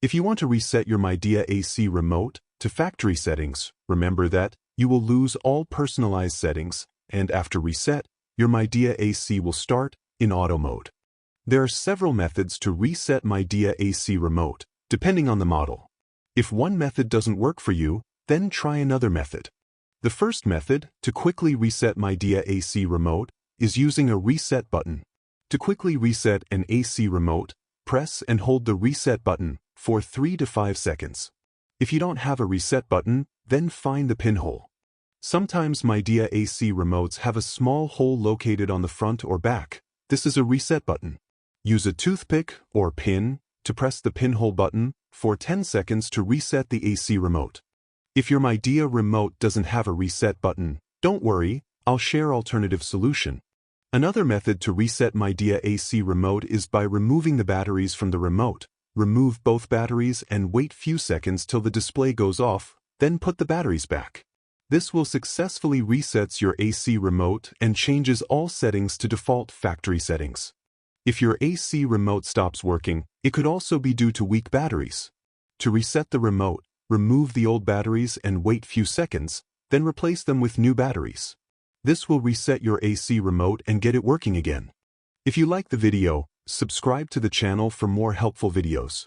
If you want to reset your Midea AC remote to factory settings, remember that you will lose all personalized settings, and after reset, your Midea AC will start in auto mode. There are several methods to reset Midea AC remote, depending on the model. If one method doesn't work for you, then try another method. The first method to quickly reset Midea AC remote is using a reset button. To quickly reset an AC remote, press and hold the reset button for 3 to 5 seconds. If you don't have a reset button, then find the pinhole. Sometimes Midea AC remotes have a small hole located on the front or back. This is a reset button. Use a toothpick or pin to press the pinhole button for 10 seconds to reset the AC remote. If your Midea remote doesn't have a reset button, don't worry, I'll share alternative solution. Another method to reset Midea AC remote is by removing the batteries from the remote. Remove both batteries and wait few seconds till the display goes off, then put the batteries back. This will successfully reset your AC remote and changes all settings to default factory settings. If your AC remote stops working, it could also be due to weak batteries. To reset the remote, remove the old batteries and wait few seconds, then replace them with new batteries. This will reset your AC remote and get it working again. If you like the video, subscribe to the channel for more helpful videos.